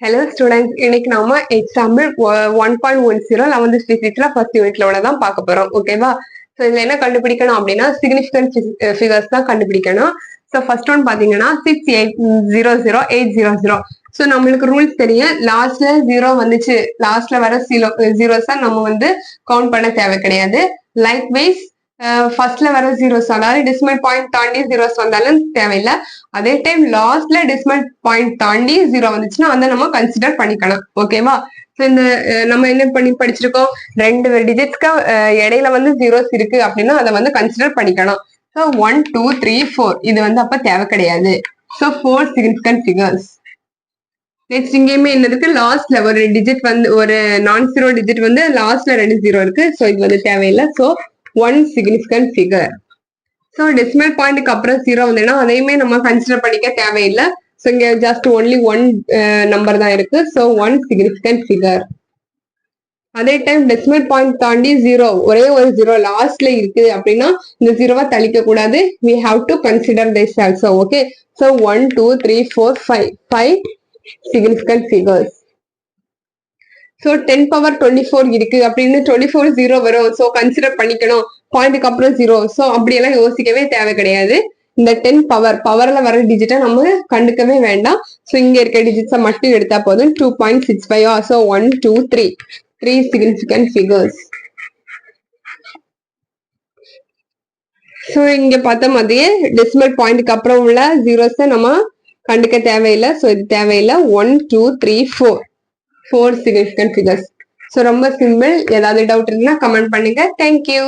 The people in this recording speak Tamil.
ஹலோ ஸ்டூடெண்ட்ஸ், இன்னைக்கு நாம எக்ஸாம்பிள் 1.10 11th பிசிக்ஸ்ல ஃபர்ஸ்ட் யூனிட்ல உள்ளதான் பார்க்க போறோம். ஓகேவா? ஸோ இதுல என்ன கண்டுபிடிக்கணும் அப்படின்னா சிக்னிஃபிகன்ட் ஃபிகர்ஸ் தான் கண்டுபிடிக்கணும். ஸோ ஃபர்ஸ்ட் ஒன் பாத்தீங்கன்னா 6800800. ஸோ நம்மளுக்கு ரூல்ஸ் தெரியும். லாஸ்ட்ல 0 வந்துச்சு, லாஸ்ட்ல வர ஜீரோஸ் தான் நம்ம வந்து கவுண்ட் பண்ண தேவை கிடையாது. லைக் வைஸ் ஃபர்ஸ்ட்ல வர ஜீரோஸ், அதாவது டெசிமல் பாயிண்ட் தாண்டி ஜீரோஸ் வந்தாலும் தேவையில்லை. அதே டைம் லாஸ்ட்ல டெசிமல் பாயிண்ட் தாண்டி ஜீரோ வந்துச்சுன்னா அதை நம்ம கன்சிடர் பண்ணிக்கலாம். ஓகேவா? ஸோ இந்த நம்ம என்ன பண்ணி படிச்சிருக்கோம், ரெண்டு டிஜிட்ஸ்க்கு இடையில வந்து ஜீரோஸ் இருக்கு அப்படின்னா அதை வந்து கன்சிடர் பண்ணிக்கலாம். ஸோ 1 2 3 4 இது வந்து அப்ப தேவை கிடையாது. So 4 significant figures. நெக்ஸ்ட் இங்கேயுமே என்ன இருக்கு, லாஸ்ட்ல ஒரு டிஜிட் வந்து ஒரு நான் ஜீரோ டிஜிட் வந்து லாஸ்ட்ல 2 ஜீரோ இருக்கு. ஸோ இது வந்து தேவையில்லை. So 1 significant figure. So decimal பாயிண்ட்க்கு அப்புறம் ஜீரோ வந்ததுன்னா அதையுமே நம்ம கன்சிடர் பண்ணிக்க தேவையில்லை. ஸோ இங்க ஜஸ்ட் ஒன்லி 1 நம்பர் தான் இருக்கு. So 1 significant figure. அதே டைம் டெசிமல் பாயிண்ட் தாண்டி ஜீரோ, ஒரே ஒரு ஜீரோ லாஸ்ட்ல இருக்கு அப்படின்னா இந்த ஜீரோவை தளிக்க கூடாது. we have to consider this also. okay, so 1 2 3 4 5 significant figures. So 10^24 இருக்கு அப்படின்னு 24 ஜீரோ வரும். ஸோ கன்சிடர் பண்ணிக்கணும், பாயிண்ட்க்கு அப்புறம் ஜீரோ. ஸோ அப்படியெல்லாம் யோசிக்கவே தேவை கிடையாது. இந்த 10 பவர்ல வர டிஜிட்டை நம்ம கண்டுக்கவே வேண்டாம். ஸோ இங்க இருக்க டிஜிட்ஸை மட்டும் எடுத்தா போதும். 2.65. So 1 2 3 significant figures. ஸோ இங்க பார்த்த மாதிரியே டெசிமல் பாயிண்ட்க்கு அப்புறம் உள்ள ஜீரோஸை நம்ம கண்டுக்க தேவையில்லை. ஸோ இது தேவையில்லை. 1 2 3 4 சிக்னிஃபிகன்ட் ஃபிகர்ஸ். ஸோ ரொம்ப சிம்பிள். ஏதாவது டவுட் இருக்குன்னா கமெண்ட் பண்ணுங்க. தேங்க்யூ.